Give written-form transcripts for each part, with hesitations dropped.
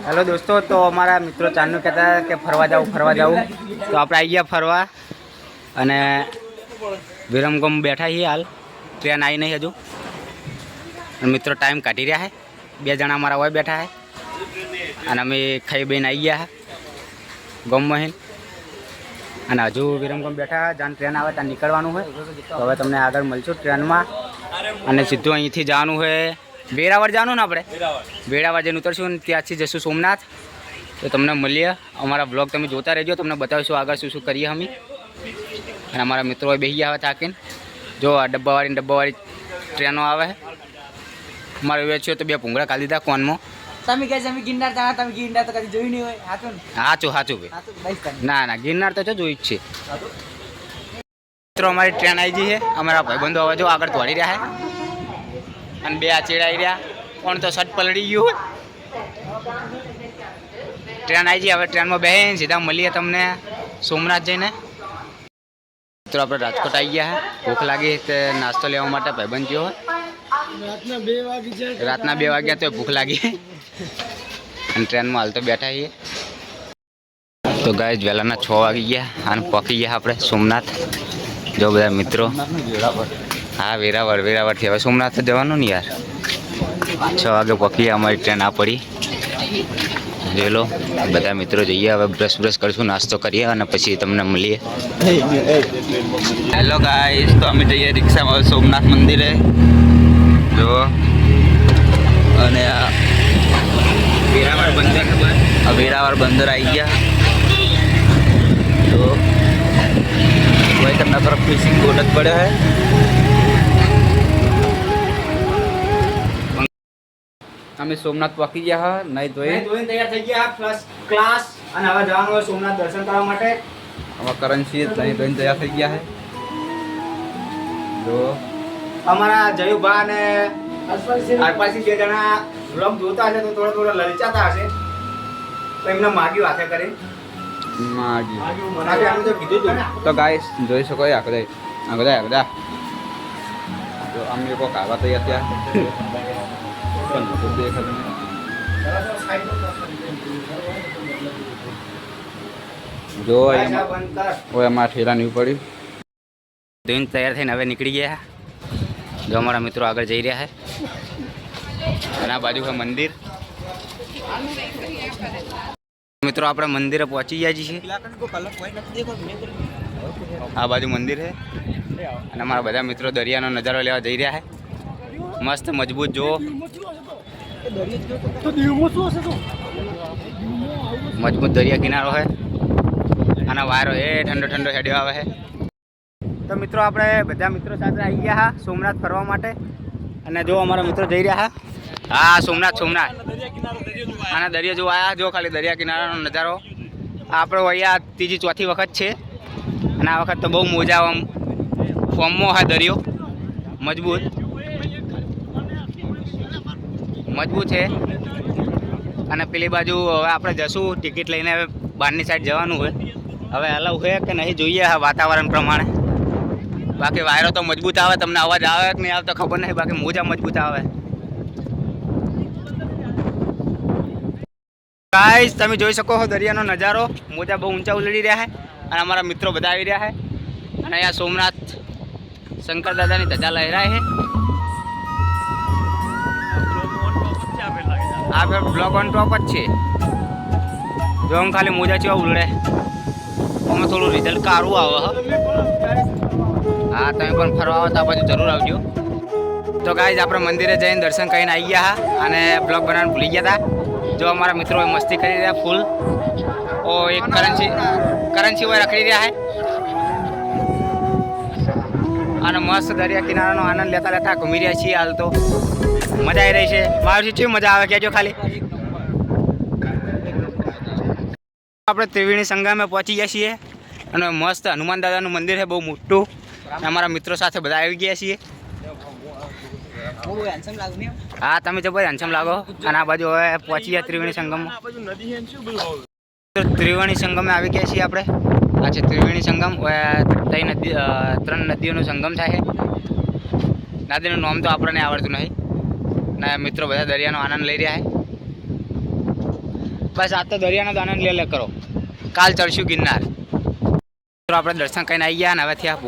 Hello दोस्तों, तो हमारा मित्रों चांदू कहता है कि फरवा जाऊँ तो आप आई गया फरवा અને વિરમગામ બેઠા છીએ હાલ. ટ્રેન આવી નહીં હજુ. મિત્રો ટાઈમ કાઢી રહ્યા છે. બે જણા અમારા હોય બેઠા છે અને અમે ખાઈ બેન આવી ગયા ગામમાં અને હજુ વિરમગામ બેઠા જ્યાં ટ્રેન આવે ત્યાં નીકળવાનું હોય. તો હવે તમને આગળ મળશું ટ્રેનમાં અને સીધું અહીંથી જવાનું હોય વેરાવળ જવાનું ને આપણે વેરાવળ જઈને ઉતરશું ને ત્યાંથી જશું સોમનાથ. તો તમને મળીએ. અમારા બ્લોગ તમે જોતા રહેજો, તમને બતાવીશું આગળ શું શું કરીએ અમે. અને અમારા મિત્રો બેસી આવે થાકીને. જો આ ડબ્બાવાળી ટ્રેનો આવે. અમારે વેચ્યો તો બે ભૂંગળા કાઢી દીધા કોનમાં. તમે કહે છે ગિરનાર જાણા, તમે ગિરનાર તો કદી જોઈ નહીં હોય. સાચું ભાઈ. ના ગિરનાર તો જોઈ જ છે. મિત્રો અમારી ટ્રેન આવી ગઈ છે. અમારા ભાઈબંધો હવે જો આગળ દોડી રહ્યા છે અને બે આ ચેડાઈ રહ્યા. કોણ તો શર્ટ પલળી ગયું. ટ્રેન આવી ગઈ. હવે ટ્રેનમાં બેસીને સીધા મળીએ તમને સોમનાથ જઈને. મિત્રો આપણે રાજકોટ આવી ગયા છે. ભૂખ લાગી તે નાસ્તો લેવા માટે ભાઈબંધ ગયો હોય. રાતના 2 વાગ્યા તો ભૂખ લાગી અને ટ્રેનમાં હાલ તો બેઠા છીએ. તો ગાય વહેલાના 6 વાગી ગયા અને પહોંચી ગયા આપણે સોમનાથ. જો બધા મિત્રો. હા વેરાવળથી હવે સોમનાથ જવાનું ને યાર. 6 વાગે પહોંચી ગયા. અમારી ટ્રેન આ પડી. જોઈ લો બધા મિત્રો જઈએ. હવે બ્રશ કરીશું, નાસ્તો કરીએ અને પછી તમને મળીએ. હેલો ગાઈસ, તો અમે જઈએ રિક્ષામાં સોમનાથ મંદિરે. જો અને વેરાવળ બંદર આવી ગયા. તો ભાઈ તમને તરફ ફિશિંગ બોટ જ પડે છે. અમે સોમનાથ પહોંચી ગયા હા. નહીં ધોઈને તૈયાર થઈ ગયા ફર્સ્ટ ક્લાસ. અને હવે જવાનું હોય સોમનાથ દર્શન કરવા માટે. હવે કરન્સી નહીં ધોઈને તૈયાર થઈ ગયા છે. જો અમારા જયુભા અને હરપાલસિંહ 2 જણા બ્લોગ જોતા હશે તો થોડા લલચાતા હશે. તો એમને માગ્યું હાથે કરી તો ગાઈસ જોઈ શકો આગળ તો આમ લોકો કાવા તૈયાર થયા. જો અમારા ઠેલા નહીં પડ્યું. ધોઈને તૈયાર થઈને હવે નીકળી ગયા. જો અમારા મિત્રો આગળ જઈ રહ્યા છે અને આ બાજુ છે મંદિર. મિત્રો આપણે મંદિરે પહોંચી ગયા છીએ. આ બાજુ મંદિર છે અને અમારા બધા મિત્રો દરિયાનો નજારો લેવા જઈ રહ્યા છે. મસ્ત મજબૂત જો મજબૂત દરિયા કિનારો છે અને વાયરો એ ઠંડો હેડ્યો આવે છે. તો મિત્રો આપણે બધા મિત્રો સાથે આવી ગયા હા સોમનાથ ફરવા માટે. અને જો અમારા મિત્રો જઈ રહ્યા હા સોમનાથ અને દરિયો જો આવ્યા. જો ખાલી દરિયા કિનારાનો નજારો. આપણો અહીંયા 3જી 4થી વખત છે અને આ વખત તો બહુ મોજા ફોર્મમાં હા દરિયો મજબૂત છે. અને પેલી બાજુ હવે આપણે જશું ટિકિટ લઈને. હવે બહારની સાઈડ જવાનું હોય. હવે અલાઉ છે કે નહીં જોઈએ વાતાવરણ પ્રમાણે. બાકી વાયરો તો મજબૂત આવે. તમને અવાજ આવે કે નહીં આવતો ખબર નહીં. બાકી મોજા મજબૂત આવે. ગાઈસ તમે જોઈ શકો છો દરિયાનો નજારો. મોજા બહુ ઊંચા ઉલડી રહ્યા છે અને અમારા મિત્રો બધા આવી રહ્યા છે. અને અહીંયા સોમનાથ શંકર દાદાની ધજા લહેરાય છે. આ બ્લોક ઓન ટોપ જ છે. જો આમ ખાલી મોજા જેવા ઉલડે. અમે થોડું રિઝલ્ટ કારું આવે. હા તમે પણ ફરવા આવો તો આ બાજુ જરૂર આવજો. તો ગાઈસ આપણે મંદિરે જઈને દર્શન કરીને આવી ગયા હા અને બ્લોગ બનાવવાનું ભૂલી ગયા હતા. જો અમારા મિત્રો મસ્તી કરી રહ્યા ફૂલ. ઓ એક કરન્સી હોય રખડી રહ્યા છે અને મસ્ત દરિયા કિનારાનો આનંદ લેતા ઘૂમી રહ્યા છીએ. હાલ તો મજા આવી રહી છે. મારી કેવી મજા આવે કહેજો ખાલી. આપણે ત્રિવેણી સંગમે પહોંચી ગયા છીએ અને મસ્ત હનુમાન દાદાનું મંદિર છે બહુ મોટું. અમારા મિત્રો સાથે બધા આવી ગયા છીએ. હા તમે જબર હેન્ડસમ લાગો. અને આ બાજુ હવે પહોંચી ગયા ત્રિવેણી સંગમમાં. ત્રિવેણી સંગમે આવી ગયા છીએ આપણે. આ છે ત્રિવેણી સંગમ. 3 નદીઓનું સંગમ થાય છે. નદીનું નામ તો આપણને આવડતું નહીં. ને મિત્રો બધા દરિયાનો આનંદ લઈ રહ્યા છે. બસ આ તો દરિયાનો જ આનંદ લે કરો. કાલ ચડશું ગિરનાર. તો આપણે દર્શન કરીને આવી ગયા ને હવે થયા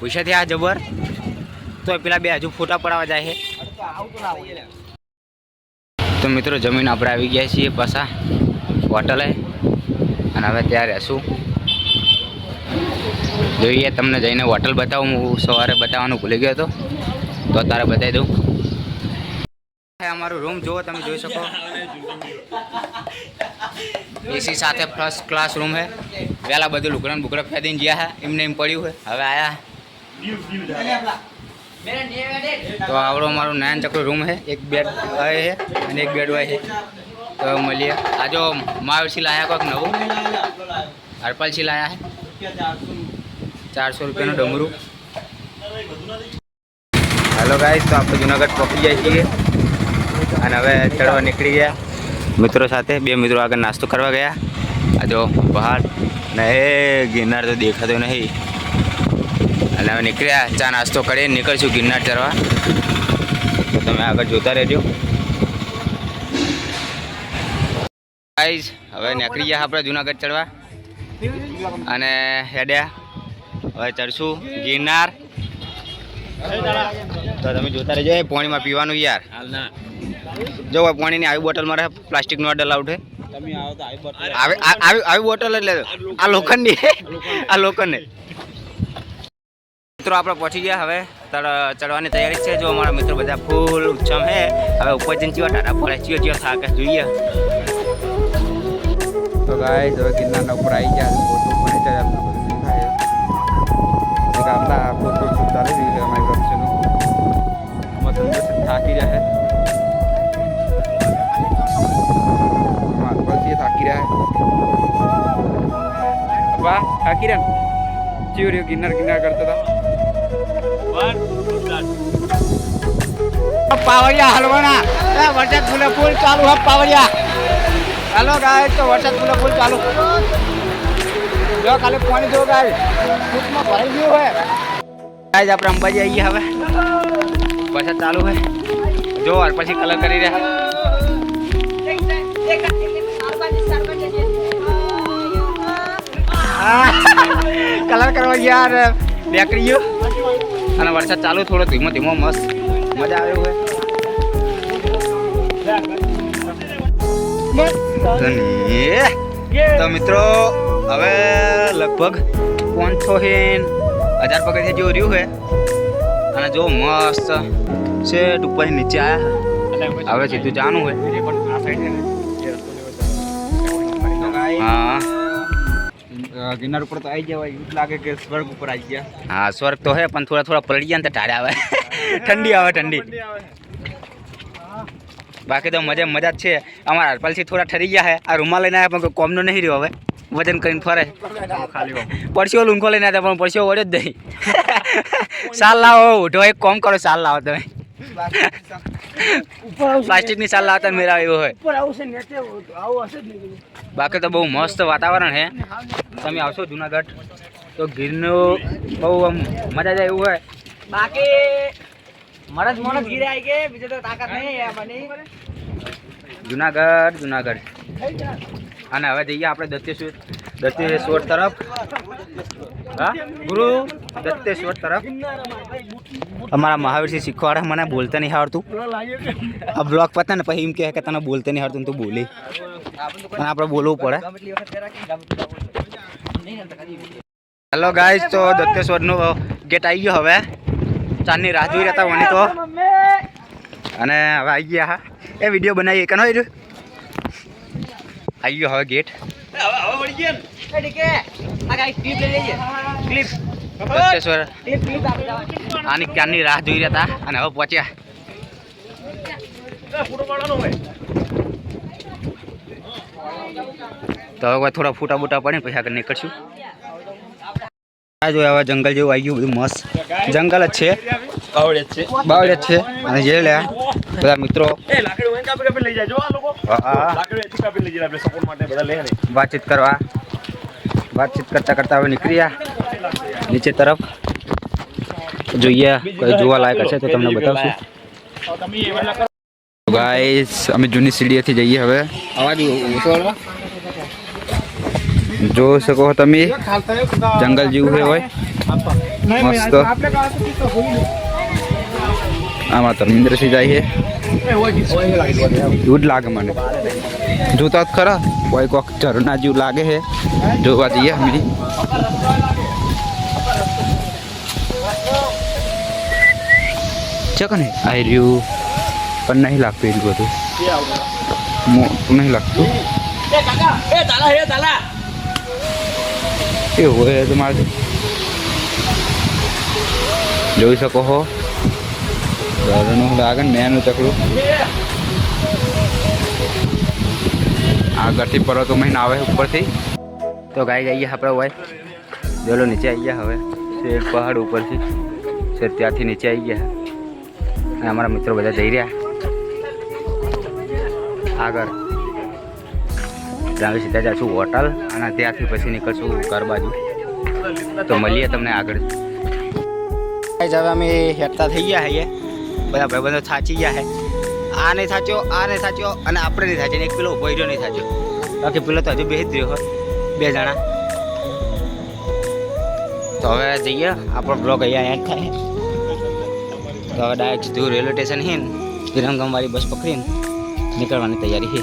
પૂછે થયા જબર. તો પેલા બે હજુ ફોટા પડાવવા જાય છે. તો મિત્રો જમીન આપણે આવી ગયા છીએ પાછા હોટલે અને હવે ત્યાં રહેશું. જોઈએ તમને જઈને હોટલ બતાવું. હું સવારે બતાવવાનું ભૂલી ગયો હતો તો અત્યારે બતાવી દઉં. અમારું રૂમ જુઓ, તમે જોઈ શકો. એસી સાથે ફર્સ્ટ ક્લાસ રૂમ છે. વહેલા બધું લુકડા બુકડા ફેદીને ગયા છે, એમને એમ પડ્યું છે. હવે આયા તો આવડો અમારું નાન ચકડો રૂમ છે. એક બેડ હોય છે અને એક બેડ હોય છે. તો મળીએ. આ જો માવસી લાયા કોઈક નવું હરપાલસી લાયા છે 400 રૂપિયાનું ડમરું. હેલો ગાઈસ, તો આપણે જુનાગઢ પહોંચી જાય છીએ અને હવે ચડવા નીકળી ગયા મિત્રો સાથે. બે મિત્રો આગળ નાસ્તો કરવા ગયા. આ જો પહાડ ને એ ગિરનાર તો દેખાતો નહીં. અને હવે નીકળ્યા, ચા નાસ્તો કરીને નીકળશું ગિરનાર ચડવા. તો તમે આગળ જોતા રહેજો ગાઈસ. હવે નીકળી ગયા આપણે જુનાગઢ ચડવા અને હેડ્યા. હવે ચડશું ગિરનાર. તો તમે જોતા રહેજો. એ પાણીમાં પીવાનું યાર. જો પાણીની આવી બોટલમાં રહે, પ્લાસ્ટિકનો અડલ આઉટ છે. આવી બોટલ એટલે આ લોખંડની, આ લોખંડની. મિત્રો આપણે પહોંચી ગયા. હવે ચડવાની તૈયારી છે. જો અમારા મિત્રો બધા ફૂલ ઉત્સવ છે. હવે ઉપર જઈને ચીવા ટાટા પડે, ચીયો થાકે જોઈએ. તો ગાઈસ હવે ગિરનારના ઉપર આવી ગયા. ફોટો પણ છે આપને બધું દેખાય. ગામના ફોટો શૂટ ચાલી રહ્યું છે અમારી વૃક્ષનું. મતલબ થાકી રહ્યા છે. થાકી રહ્યા બા, થાકી રહ્યા ચીવ રહ્યો. ગિરનાર કરતો હતા. પાવડિયા હલવાના વરસાદ ફૂલ ચાલુ હ પાવડિયા. ચાલો ગાય, તો વરસાદ ફૂલ ચાલુ. જો ખાલી પાણી જો ગાય ફૂટમાં ભરાઈ ગયું હોય. ગાય આપણે અંબાજી આવી ગયા. હવે વરસાદ ચાલુ હોય. જો પછી કલર કરી રહ્યા. કલર કરવા યાર બેકરીઓ અને વરસાદ ચાલુ. થોડો ધીમો ધીમો મસ્ત મજા આવ્યો હોય. તો મિત્રો હવે લગભગ 500-1000 પગથિયા જેવું રહ્યું છે. અને જો મસ્ત છે. ઉપર નીચે આવ્યા. હવે સીધું જાનું હોય. હા, ગિરનાર ઉપર તો આવી જવાય. એવું લાગે કે સ્વર્ગ ઉપર આવી ગયા. હા, સ્વર્ગ તો હે, પણ થોડા પલળી ગયા ને તો ટાળે આવે. ઠંડી આવે ઠંડી. બાકી તો મજા જ છે. અમારા હરપાલથી થોડા ઠરી ગયા છે. આ રૂમાલ લઈને આવ્યા પણ કોમનો નહીં રહ્યો. હવે વજન કરીને ફરે. પરસ્યો લૂંખો લઈને આવ્યા પણ પરસ્યો વળ્યો જ નહીં. સાલ લાવો ઉઠો, એક કોમ કરો, સાલ લાવો તમે. પ્લાસ્ટિકની સાલ લાવતા મેળા એવો હોય. બાકી તો બહુ મસ્ત વાતાવરણ છે. તમે આવશો જુનાગઢ તો ગીરનું બહુ આમ મજા જાય એવું હોય. બાકી મરદ ગીરે આવી કે બીજો તો તાકાત નહીં બની. જુનાગઢ અને હવે જઈએ આપણે દત્તેશ્વર તરફ. હા ગુરુ, દત્તેશ્વર તરફ. અમારા મહાવીરસિંહ શીખવાડે. મને બોલતા નહીં આવડતું. આ બ્લોગ પતા ને પછી એમ કહે કે તને બોલતા નહીં આવડતું, તું બોલી. અને આપણે બોલવું પડે. હેલો ગાઈસ, તો દત્તેશ્વરનું ગેટ આવી ગયો. હવે ચાંદની રાહ જોઈ રહેતા મને તો. અને હવે આવી ગયા. એ વિડીયો બનાવીએ કે નહીં? આવી ગયો હવે ગેટ. દત્તેશ્વર આની ક્યારની રાહ જોઈ રહ્યા હતા અને હવે પહોંચ્યા. તો હવે થોડા ફૂટા બૂટા પડે પછી આગળ નીકળશું. આ જો હવે જંગલ જેવું આવી ગયું. બધું મસ્ત જંગલ જ છે. બાવળે જ છે. અને જે લે બધા મિત્રો વાતચીત કરતા હવે નીકળ્યા નીચે તરફ. જોઈએ કોઈ જોવા લાયક હશે તો તમને બતાવશું. ગાઈસ અમે જૂની સીડીએથી જઈએ હવે. અવાજ ઓછો જોઈ શકો તમે જંગલ જેવું હોય મસ્ત. આમાં ધર્મેન્દ્રસિંહ જાય છે. એવું જ લાગે મને જોતા જ ખરા કોઈ કોક ઝરણા જેવું લાગે છે. જોવા જઈએ અમે. છે ને આવી રહ્યું પણ નહીં લાગતું એટલું બધું નહીં લાગતું એવું હોય તો મારે જોઈ શકો છો ઘરનું લાગે ને મેનું ચકડું આગળથી પર્વતો મહિના આવે ઉપરથી. તો ગાઈ જઈએ આપણે હોય જોલો નીચે આવી ગયા હવે શેર પહાડ ઉપરથી શેર ત્યાંથી નીચે આવી ગયા અને અમારા મિત્રો બધા જઈ રહ્યા આગળ. ત્યાં સીધા જઈશું હોટલ અને ત્યાંથી પછી નીકળશું ઘર બાજુ. તો મળીએ તમને આગળ. હવે અમે હેઠતા થઈ ગયા છીએ બધા ભાઈબંધો થાચી ગયા છે. આ નહીં થાચ્યો અને આપણે નહીં થાચ્યો એક પેલો ઉભો રહ્યો નહીં થાચ્યો. બાકી પેલો તો હજુ બે જ રહ્યો હોય 2 જણા. તો હવે જઈએ આપણો બ્લોગ અહીંયા એડ થાય. તો હવે ડાયરેક્ટ સીધું રેલવે સ્ટેશન હિન વિરમગામ વાળી બસ પકડીને નીકળવાની તૈયારી છે.